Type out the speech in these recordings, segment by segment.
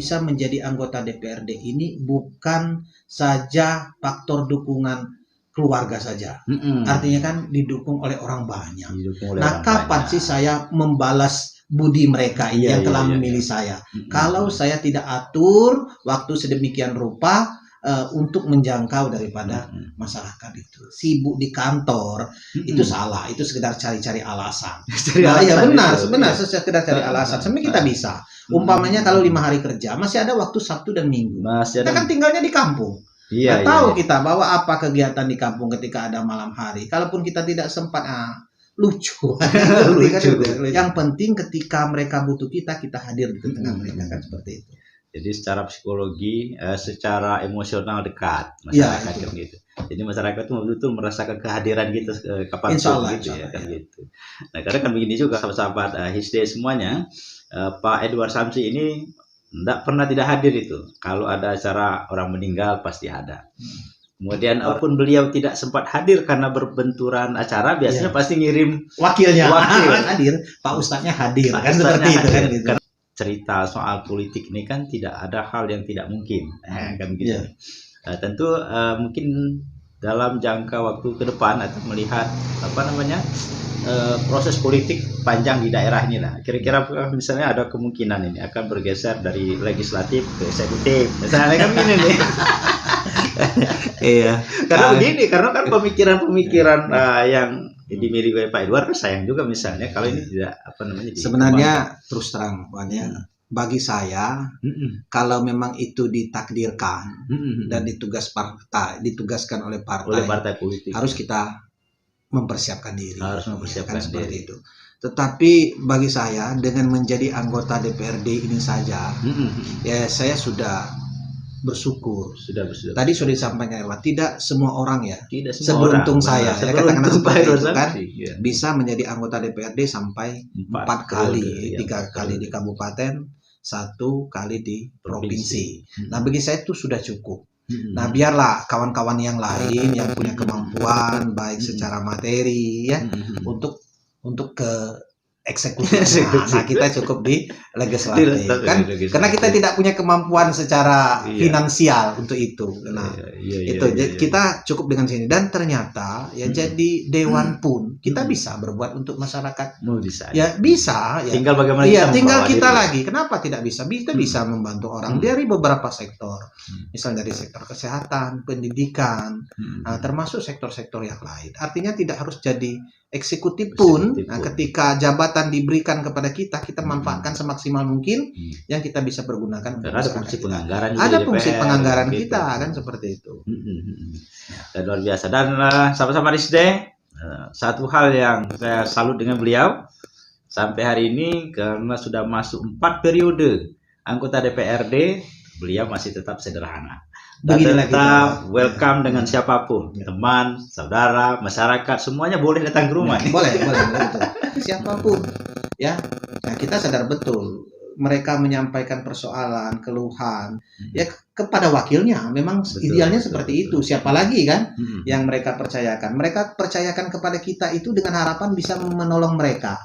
bisa menjadi anggota DPRD ini bukan saja faktor dukungan keluarga saja. Artinya kan didukung oleh orang banyak. Nah, kapan sih saya membalas budi mereka yang telah memilih saya? Kalau saya tidak atur waktu sedemikian rupa untuk menjangkau daripada masyarakat itu. Sibuk di kantor itu salah, itu sekedar cari-cari alasan. Nah, ya benar, sekedar cari alasan. Sebenarnya kita bisa. Umpamanya kalau 5 hari kerja, masih ada waktu Sabtu dan Minggu. Kita kan tinggalnya di kampung. Tahu kita bahwa apa kegiatan di kampung ketika ada malam hari. Kalaupun kita tidak sempat, lucu. Yang penting ketika mereka butuh kita hadir di tengah mereka, kan seperti itu. Jadi secara psikologi, secara emosional dekat masyarakat kan gitu. Jadi masyarakat itu betul-betul merasakan kehadiran kita kapanpun gitu ya kan gitu. Nah, karena kan begini juga sahabat-sahabat Hisde semuanya, Pak Edward Samsi ini tidak hadir itu. Kalau ada acara orang meninggal pasti ada. Kemudian walaupun beliau tidak sempat hadir karena berbenturan acara, biasanya pasti ngirim wakilnya hadir, Pak Ustadznya hadir, kan seperti itu kan gitu. Cerita soal politik ini kan tidak ada hal yang tidak mungkin, kan gitu. Tentu mungkin dalam jangka waktu ke depan atau melihat proses politik panjang di daerah ini lah. Kira-kira misalnya ada kemungkinan ini akan bergeser dari legislatif ke eksekutif, misalnya kan gini nih. Iya, karena kan pemikiran yang dimiliki oleh Pak Edward, sayang juga misalnya kalau ini tidak sebenarnya terus terang bagi saya kalau memang itu ditakdirkan dan ditugaskan oleh partai politik, harus kita mempersiapkan diri, seperti itu. Tetapi bagi saya dengan menjadi anggota DPRD ini saja ya saya sudah bersyukur. Tadi sudah disampaikan tidak semua orang seberuntung saya katakan seperti itu kan bisa menjadi anggota DPRD sampai 4 kali, 3 kali di kabupaten, 1 kali di provinsi. Nah, bagi saya itu sudah cukup. Nah, biarlah kawan-kawan yang lain yang punya kemampuan baik secara materi untuk ke eksekutif. Nah, kita cukup di legislatif kan karena kita tidak punya kemampuan secara finansial untuk itu. Nah, kita cukup dengan sini dan ternyata jadi dewan pun kita bisa berbuat untuk masyarakat. Bisa. Tinggal bagaimana kita lagi. Kenapa tidak bisa? Kita bisa membantu orang dari beberapa sektor. Misalnya dari sektor kesehatan, pendidikan, termasuk sektor-sektor yang lain. Artinya tidak harus jadi eksekutif pun. Nah, ketika jabatan diberikan kepada kita manfaatkan semaksimal mungkin yang kita bisa pergunakan. Ada fungsi penganggaran. Ada fungsi penganggaran kita kan seperti itu. Dan luar biasa. Dan sama-sama Risde, satu hal yang saya salut dengan beliau sampai hari ini karena sudah masuk 4 periode anggota DPRD, beliau masih tetap sederhana. Dan tetap welcome dengan siapapun, teman, saudara, masyarakat, semuanya boleh datang ke rumah. Boleh betul. Siapapun, Nah, kita sadar betul mereka menyampaikan persoalan, keluhan, kepada wakilnya. Memang idealnya seperti itu. Siapa lagi kan yang mereka percayakan? Mereka percayakan kepada kita itu dengan harapan bisa menolong mereka.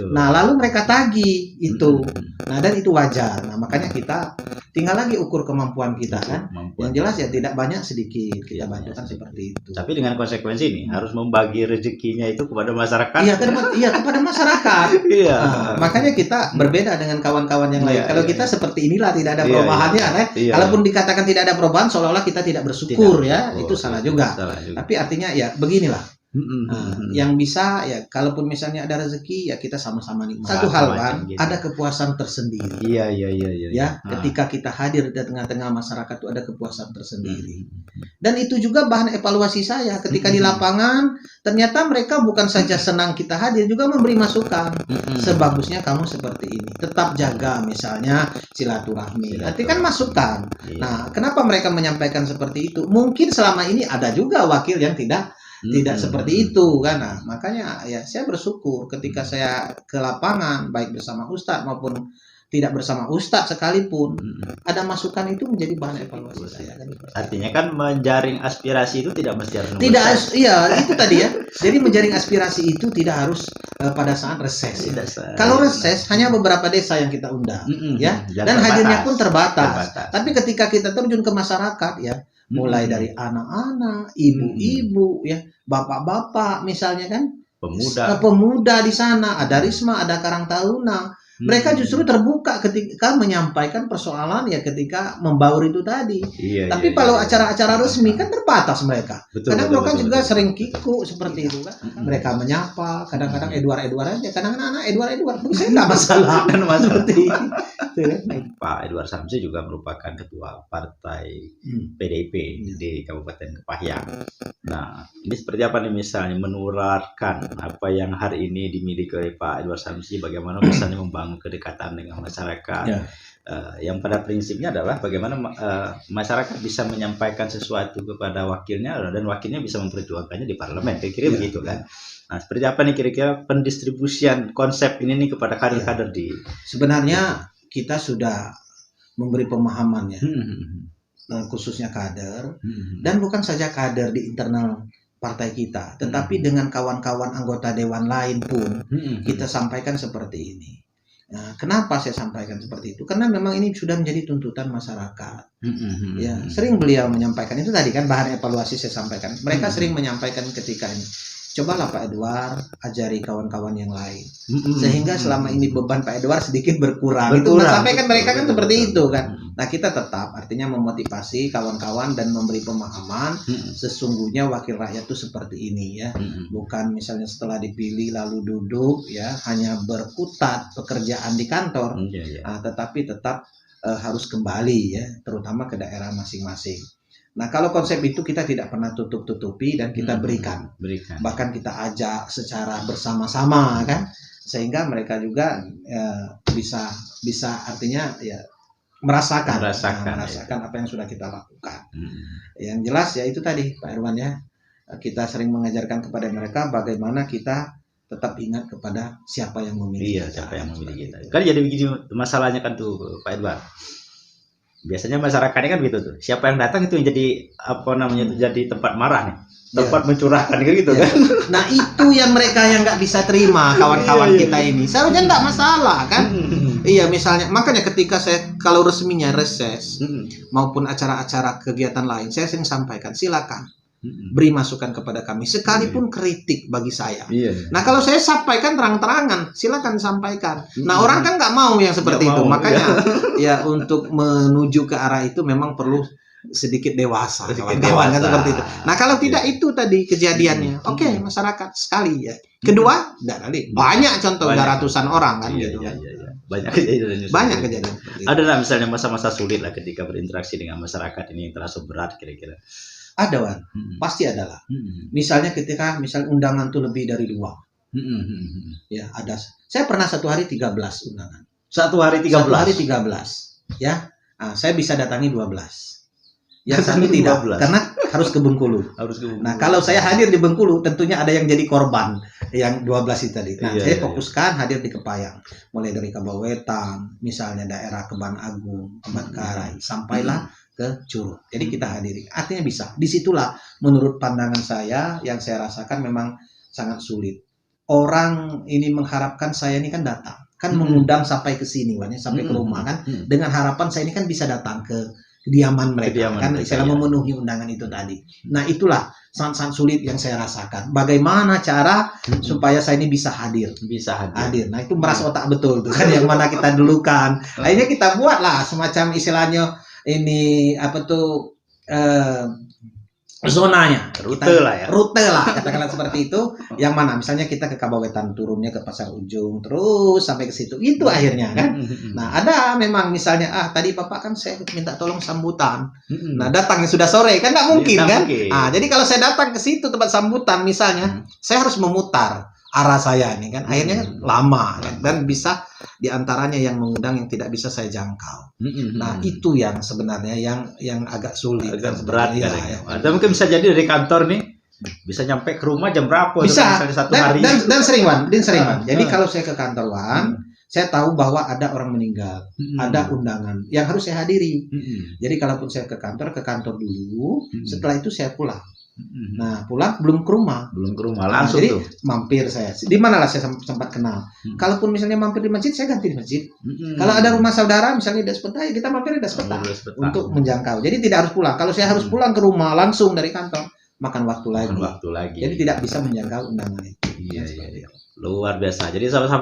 Nah, lalu mereka tagih itu. Nah, dan itu wajar. Nah, makanya kita tinggal lagi ukur kemampuan kita kan. Yang jelas tidak banyak sedikit kita bantukan seperti itu. Tapi dengan konsekuensi ini harus membagi rezekinya itu kepada masyarakat. Kepada masyarakat. Makanya kita berbeda dengan kawan-kawan yang lain. Kalau kita seperti inilah tidak ada perubahannya, kalaupun dikatakan tidak ada perubahan, seolah-olah kita tidak bersyukur itu salah juga. Tapi artinya beginilah. Yang bisa kalaupun misalnya ada rezeki kita sama-sama nih. Satu hal kan, ada kepuasan tersendiri. Ketika kita hadir di tengah-tengah masyarakat itu ada kepuasan tersendiri. Dan itu juga bahan evaluasi saya ketika di lapangan, ternyata mereka bukan saja senang kita hadir, juga memberi masukan. Sebagusnya kamu seperti ini. Tetap jaga misalnya silaturahmi. Nanti kan masukan. Nah, kenapa mereka menyampaikan seperti itu? Mungkin selama ini ada juga wakil yang tidak seperti itu kan. Nah, makanya saya bersyukur ketika saya ke lapangan baik bersama Ustadz maupun tidak bersama ustadz sekalipun, ada masukan itu menjadi bahan evaluasi saya. Artinya kan menjaring aspirasi itu tidak mesti harus iya itu tadi ya. Jadi menjaring aspirasi itu tidak harus pada saat reses. Kalau reses hanya beberapa desa yang kita undang, ya, dan hadirnya pun terbatas. Tapi ketika kita terjun ke masyarakat, ya, mulai dari anak-anak, ibu-ibu, ya, bapak-bapak, misalnya kan, pemuda di sana, ada Risma, ada Karang Taruna. Mereka justru terbuka ketika menyampaikan persoalan ya ketika membaur itu tadi. Tapi kalau acara-acara resmi kan terbatas mereka. Kadang mereka juga sering kiku seperti itu kan. Mereka menyapa, kadang-kadang Edward aja, kadang-kadang anak Edward. Saya nggak masalah. Seperti Pak Edward Samsi juga merupakan ketua partai PDIP di Kabupaten Kepahyang. Nah, ini seperti apa nih misalnya menularkan apa yang hari ini dimiliki oleh Pak Edward Samsi, bagaimana misalnya membangun kedekatan dengan masyarakat, yang pada prinsipnya adalah bagaimana masyarakat bisa menyampaikan sesuatu kepada wakilnya dan wakilnya bisa memperjuangkannya di parlemen, kira-kira begitu kan. Nah, seperti apa nih kira-kira pendistribusian konsep ini nih kepada kader-kader di... Sebenarnya kita sudah memberi pemahamannya, khususnya kader, dan bukan saja kader di internal partai kita, tetapi dengan kawan-kawan anggota dewan lain pun kita sampaikan seperti ini. Nah, kenapa saya sampaikan seperti itu? Karena memang ini sudah menjadi tuntutan masyarakat. Ya, sering beliau menyampaikan itu tadi kan bahan evaluasi saya sampaikan. Mereka sering menyampaikan ketika ini, cobalah Pak Edward ajari kawan-kawan yang lain, sehingga selama ini beban Pak Edward sedikit berkurang. Itu sampaikan mereka kan seperti itu kan. Nah, kita tetap artinya memotivasi kawan-kawan dan memberi pemahaman sesungguhnya wakil rakyat itu seperti ini ya. Bukan misalnya setelah dipilih lalu duduk ya hanya berkutat pekerjaan di kantor, tetapi tetap harus kembali ya, terutama ke daerah masing-masing. Nah, kalau konsep itu kita tidak pernah tutup-tutupi dan kita berikan. Bahkan kita ajak secara bersama-sama kan, sehingga mereka juga bisa artinya ya merasakan apa yang sudah kita lakukan. Yang jelas ya itu tadi Pak Irwan ya, kita sering mengajarkan kepada mereka bagaimana kita tetap ingat kepada siapa yang memilih. Siapa yang memilih kita. Kan jadi begini masalahnya kan tuh Pak Edward. Biasanya masyarakatnya kan gitu tuh. Siapa yang datang itu yang jadi apa namanya itu jadi tempat marah nih, tempat mencurahkan gitu kan. Nah itu yang mereka yang nggak bisa terima kawan-kawan kita ini. Seharusnya nggak masalah kan. Iya misalnya makanya ketika saya kalau resminya reses maupun acara-acara kegiatan lain saya sering sampaikan silakan beri masukan kepada kami sekalipun kritik bagi saya. Nah kalau saya sampaikan terang-terangan silakan sampaikan. Nah orang kan nggak mau yang seperti itu. Makanya ya untuk menuju ke arah itu memang perlu sedikit dewasa kawan-kawan kan seperti itu. Nah kalau tidak itu tadi kejadiannya oke, masyarakat sekali ya. Kedua banyak contoh ratusan orang kan gitu. Banyak kejadian. Ada lah misalnya masa-masa sulit lah ketika berinteraksi dengan masyarakat ini yang terasa berat kira-kira. Ada Wan, pasti adalah. Misalnya ketika undangan tuh lebih dari 2. Ya ada. Saya pernah satu hari 13 undangan. Satu hari 13. Ya, saya bisa datangi 12. Yang satu tidak, karena harus ke Bengkulu. Nah, kalau saya hadir di Bengkulu, tentunya ada yang jadi korban yang 12 itu tadi. Nah, saya fokuskan hadir di Kepayang, mulai dari Kabawetan, misalnya daerah Kebang Agung, Ambadkarai, sampailah ke Curug. Jadi kita hadiri. Artinya bisa. Disitulah menurut pandangan saya yang saya rasakan memang sangat sulit. Orang ini mengharapkan saya ini kan datang, kan mengundang sampai ke sini, sampai ke rumah kan, dengan harapan saya ini kan bisa datang ke kediaman mereka, kan istilah memenuhi undangan itu tadi. Nah itulah sangat sulit yang saya rasakan. Bagaimana cara supaya saya ini bisa hadir. Nah itu meras otak betul tuh kan yang mana kita dulukan. Akhirnya kita buatlah semacam istilahnya ini apa tuh zonanya, rute lah katakanlah seperti itu. Yang mana misalnya kita ke Kabawetan turunnya ke Pasar Ujung terus sampai ke situ itu akhirnya kan. Nah ada memang misalnya tadi Bapak kan saya minta tolong sambutan. Nah datangnya sudah sore kan nggak mungkin kan. Jadi kalau saya datang ke situ tempat sambutan misalnya saya harus memutar arah saya ini kan akhirnya lama kan? Dan bisa diantaranya yang mengundang yang tidak bisa saya jangkau. Nah itu yang sebenarnya yang agak sulit, agak berat kan. Ada mungkin bisa jadi dari kantor nih bisa nyampe ke rumah jam berapa? Bisa satu hari. Dan sering Wan. Jadi kalau saya ke kantor Wan, saya tahu bahwa ada orang meninggal, ada undangan yang harus saya hadiri. Jadi kalaupun saya ke kantor dulu, setelah itu saya pulang. Nah, pulang belum ke rumah langsung. Jadi mampir saya. Di mana lah saya sempat kenal. Kalaupun misalnya mampir di masjid, saya ganti di masjid. Kalau ada rumah saudara misalnya di Das Peta, ya kita mampir di Das Peta untuk menjangkau. Jadi tidak harus pulang. Kalau saya harus pulang ke rumah langsung dari kantor, makan waktu lagi. Jadi tidak bisa menjangkau undangan itu. Iya. Luar biasa. Jadi sama-sama